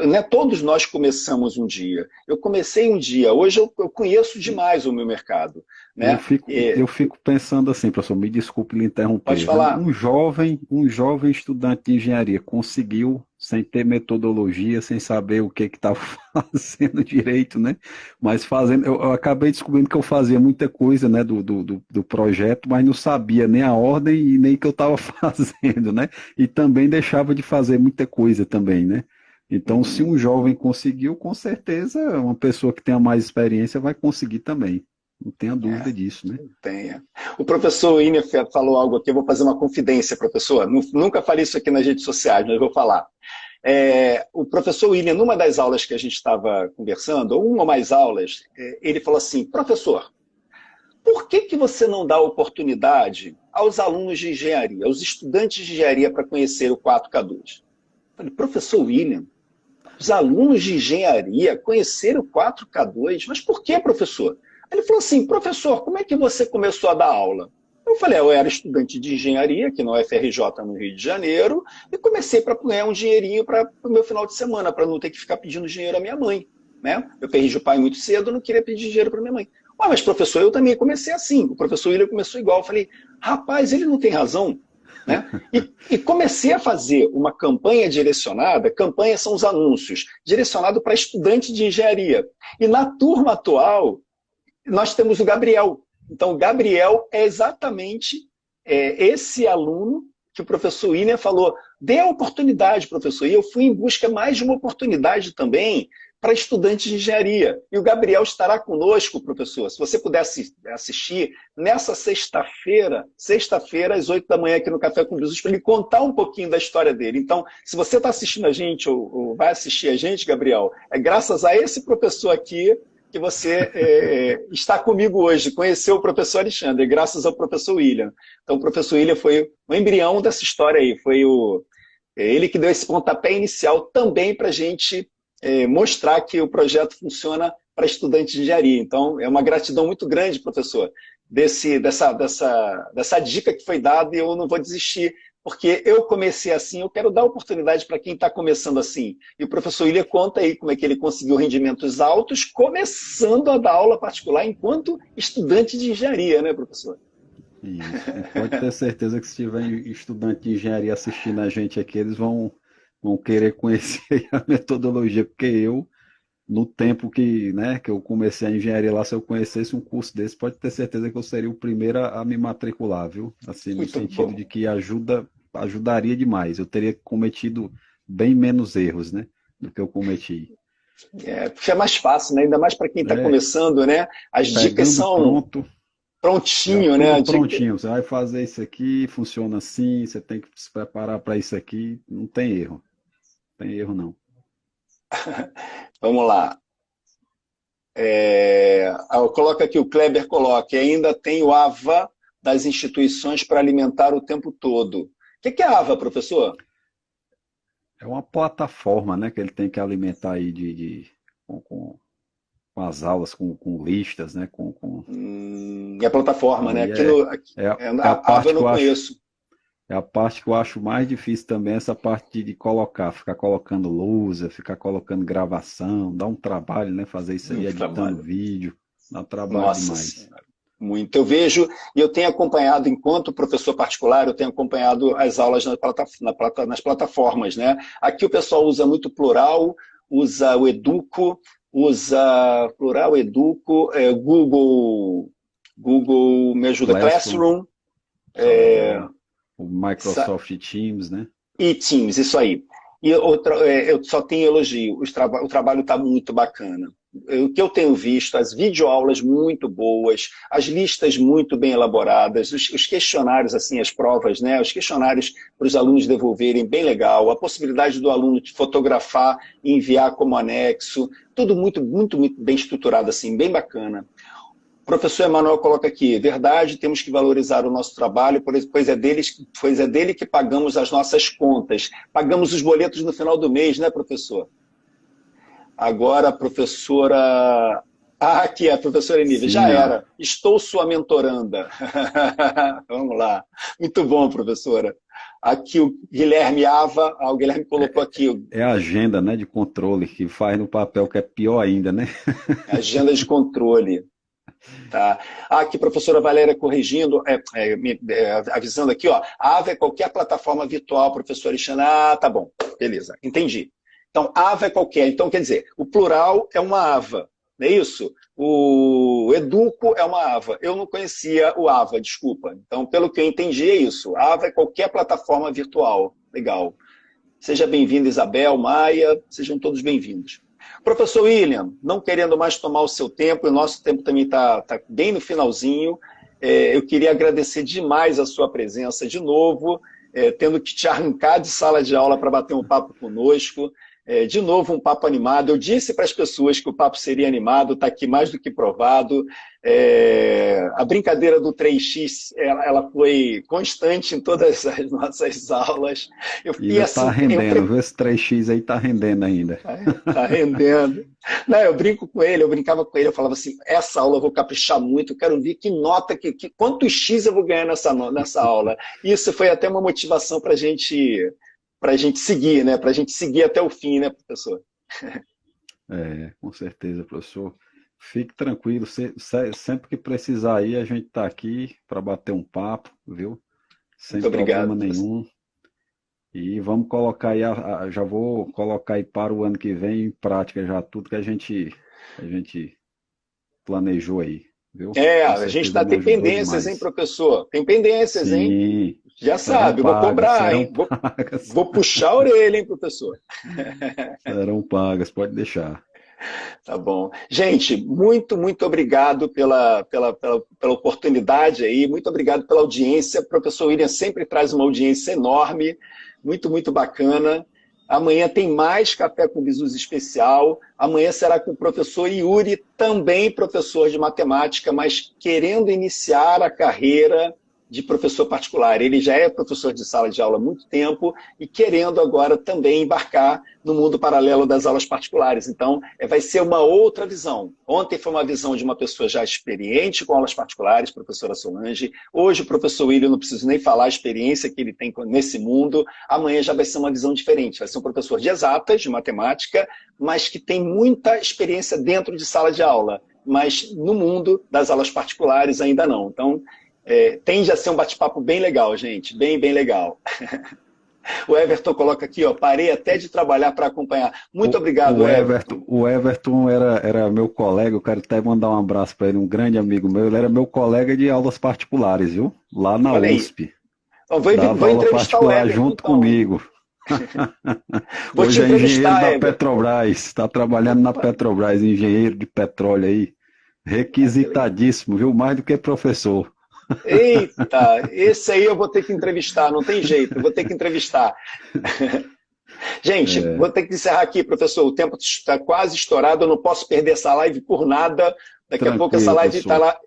Né, todos nós começamos um dia. Eu comecei um dia. Hoje eu conheço demais o meu mercado. Eu Né? fico, eu fico pensando assim, professor, me desculpe lhe Pode interromper. falar. Um jovem estudante de engenharia conseguiu, sem ter metodologia, sem saber o que estava fazendo direito, né? Mas fazendo, eu acabei descobrindo que eu fazia muita coisa, né, do projeto, mas não sabia nem a ordem e nem o que eu estava fazendo, né? E também deixava de fazer muita coisa também, né? Então, se um jovem conseguiu, com certeza uma pessoa que tenha mais experiência vai conseguir também. Não tenha dúvida disso, né? Tenha. O professor Inef falou algo aqui, eu vou fazer uma confidência, professor. Nunca falei isso aqui nas redes sociais, mas eu vou falar. O professor William, numa das aulas que a gente estava conversando, ou uma ou mais aulas, ele falou assim, professor, por que que você não dá oportunidade aos alunos de engenharia, aos estudantes de engenharia para conhecer o 4K2? Eu falei, professor William, os alunos de engenharia conheceram o 4K2, mas por que, professor? Ele falou assim, professor, como é que você começou a dar aula? Eu falei, eu era estudante de engenharia aqui no UFRJ, no Rio de Janeiro, e comecei para ganhar um dinheirinho para o meu final de semana, para não ter que ficar pedindo dinheiro à minha mãe. Né? Eu perdi o pai muito cedo, não queria pedir dinheiro para minha mãe. Ah, mas professor, eu também comecei assim. O professor William começou igual. Eu falei, rapaz, ele não tem razão. Né? E comecei a fazer uma campanha direcionada, campanha são os anúncios, direcionado para estudante de engenharia. E na turma atual, nós temos o Gabriel. Então, o Gabriel é exatamente esse aluno que o professor William falou, dê a oportunidade, professor. E eu fui em busca mais de uma oportunidade também para estudantes de engenharia. E o Gabriel estará conosco, professor. Se você puder assistir, nessa sexta-feira, às 8 da manhã, aqui no Café com Jesus, para ele contar um pouquinho da história dele. Então, se você está assistindo a gente, ou vai assistir a gente, Gabriel, é graças a esse professor aqui que você está comigo hoje, conheceu o professor Alexandre, graças ao professor William. Então, o professor William foi o embrião dessa história aí, foi ele que deu esse pontapé inicial também para a gente mostrar que o projeto funciona para estudantes de engenharia. Então, é uma gratidão muito grande, professor, dessa dica que foi dada, e eu não vou desistir, porque eu comecei assim, eu quero dar oportunidade para quem está começando assim. E o professor William conta aí como é que ele conseguiu rendimentos altos, começando a dar aula particular enquanto estudante de engenharia, né, professor? Isso. E pode ter certeza que se tiver estudante de engenharia assistindo a gente aqui, eles vão querer conhecer a metodologia, porque eu, no tempo que eu comecei a engenharia lá, se eu conhecesse um curso desse, pode ter certeza que eu seria o primeiro a me matricular, viu? Assim, no Muito sentido bom. de que ajudaria demais. Eu teria cometido bem menos erros, né, do que eu cometi. Porque é mais fácil, né? Ainda mais para quem está É, começando, né? As dicas pegando são pronto, já prontinho, né? tudo prontinho. Você vai fazer isso aqui, funciona assim, você tem que se preparar para isso aqui, não tem erro. Não tem erro, não. Vamos lá. Coloca aqui, o Kleber coloca, ainda tem o AVA das instituições para alimentar o tempo todo. O que é AVA, professor? É uma plataforma, né, que ele tem que alimentar aí com as aulas, com listas, né, É a plataforma, né? aí Aqui no, é a a AVA eu parte que não eu acho, conheço. é a parte que eu acho mais difícil também, essa parte de colocar, ficar colocando lousa, ficar colocando gravação, dá um trabalho, né, fazer isso aí, Muito editando trabalho. vídeo, dá trabalho Nossa demais. Senhora. Muito. Eu vejo, e eu tenho acompanhado, enquanto professor particular, eu tenho acompanhado as aulas nas plataformas, né? Aqui o pessoal usa muito Plural, usa o Educo, usa Plural, Educo, Google me ajuda, Classroom, Classroom, também, o Microsoft Teams, né? e Teams, isso aí. E eu só tenho elogio, o trabalho está muito bacana. O que eu tenho visto, as videoaulas muito boas, as listas muito bem elaboradas, os questionários, assim, as provas, né? Os questionários para os alunos devolverem, bem legal, a possibilidade do aluno de fotografar e enviar como anexo, tudo muito, muito, muito bem estruturado, assim, bem bacana. O professor Emanuel coloca aqui, verdade, temos que valorizar o nosso trabalho, pois é dele que pagamos as nossas contas. Pagamos os boletos no final do mês, né, professor? Agora, a professora... aqui, a professora Enívia. Já Sim, ó. era. Estou sua mentoranda. Vamos lá. Muito bom, professora. Aqui o Guilherme Ava, o Guilherme colocou aqui, É a agenda, né, de controle que faz no papel, que é pior ainda, né? agenda de controle. Tá. Aqui, professora Valéria corrigindo, avisando aqui, ó, AVA é qualquer plataforma virtual, professor Alexandre. Ah, tá bom, beleza, entendi. Então, AVA é qualquer, então quer dizer, o plural é uma AVA, não é isso? O Educo é uma AVA. Eu não conhecia o AVA, desculpa. Então, pelo que eu entendi, é isso. AVA é qualquer plataforma virtual. Legal. Seja bem-vinda, Isabel, Maia, sejam todos bem-vindos. Professor William, não querendo mais tomar o seu tempo, o nosso tempo também está bem no finalzinho, eu queria agradecer demais a sua presença de novo, tendo que te arrancar de sala de aula para bater um papo conosco. De novo, um papo animado. Eu disse para as pessoas que o papo seria animado, está aqui mais do que provado. A brincadeira do 3x, ela foi constante em todas as nossas aulas. Ainda está rendendo, viu? Esse 3x aí está rendendo ainda. Está rendendo. Não, eu brinco com ele, eu brincava com ele, eu falava assim, essa aula eu vou caprichar muito, eu quero ver que nota, quantos X eu vou ganhar nessa aula. Isso foi até uma motivação para a gente seguir, né? Para a gente seguir até o fim, né, professor? Com certeza, professor. Fique tranquilo, sempre que precisar aí, a gente está aqui para bater um papo, viu? Sem Muito obrigado, problema nenhum. E vamos colocar aí, já vou colocar aí para o ano que vem em prática já tudo que a gente planejou aí, viu? A gente tem pendências, hein, professor? Tem pendências, sim, hein? Já sabe, vou cobrar, hein? Vou puxar a orelha, hein, professor? Serão pagas, pode deixar. Tá bom. Gente, muito, muito obrigado pela oportunidade aí, muito obrigado pela audiência. O professor William sempre traz uma audiência enorme, muito, muito bacana. Amanhã tem mais Café com Bizus especial. Amanhã será com o professor Yuri, também professor de matemática, mas querendo iniciar a carreira de professor particular. Ele já é professor de sala de aula há muito tempo e querendo agora também embarcar no mundo paralelo das aulas particulares. Então, vai ser uma outra visão. Ontem foi uma visão de uma pessoa já experiente com aulas particulares, professora Solange. Hoje o professor William, não preciso nem falar a experiência que ele tem nesse mundo. Amanhã já vai ser uma visão diferente. Vai ser um professor de exatas, de matemática, mas que tem muita experiência dentro de sala de aula. Mas no mundo das aulas particulares ainda não. Então, tende a ser um bate-papo bem legal, gente. Bem, bem legal. O Everton coloca aqui, parei até de trabalhar para acompanhar. Muito obrigado, Everton. O Everton era meu colega, eu quero até mandar um abraço para ele, um grande amigo meu. Ele era meu colega de aulas particulares, viu? Lá na USP. Vou entrevistar o Everton junto comigo. Vou Hoje te entrevistar, engenheiro da Petrobras, está trabalhando na Petrobras, engenheiro de petróleo aí. Requisitadíssimo, viu? Mais do que professor. Eita, esse aí eu vou ter que entrevistar, não tem jeito, eu vou ter que entrevistar. Gente, vou ter que encerrar aqui, professor, o tempo está quase estourado, eu não posso perder essa live por nada. Daqui a pouco essa live está lá.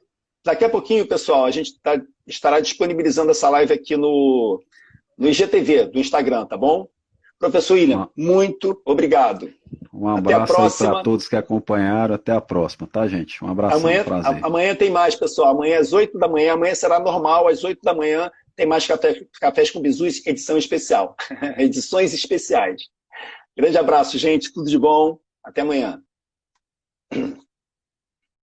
Daqui a pouquinho, pessoal, a gente estará disponibilizando essa live aqui no IGTV, do Instagram, tá bom? Professor William, muito obrigado. Um abraço para todos que acompanharam. Até a próxima, tá, gente? Um abraço, um prazer. Amanhã tem mais, pessoal. Amanhã às 8 da manhã. Amanhã será normal, às 8 da manhã. Tem mais Cafés com Bizus, edição especial. Edições especiais. Grande abraço, gente. Tudo de bom. Até amanhã.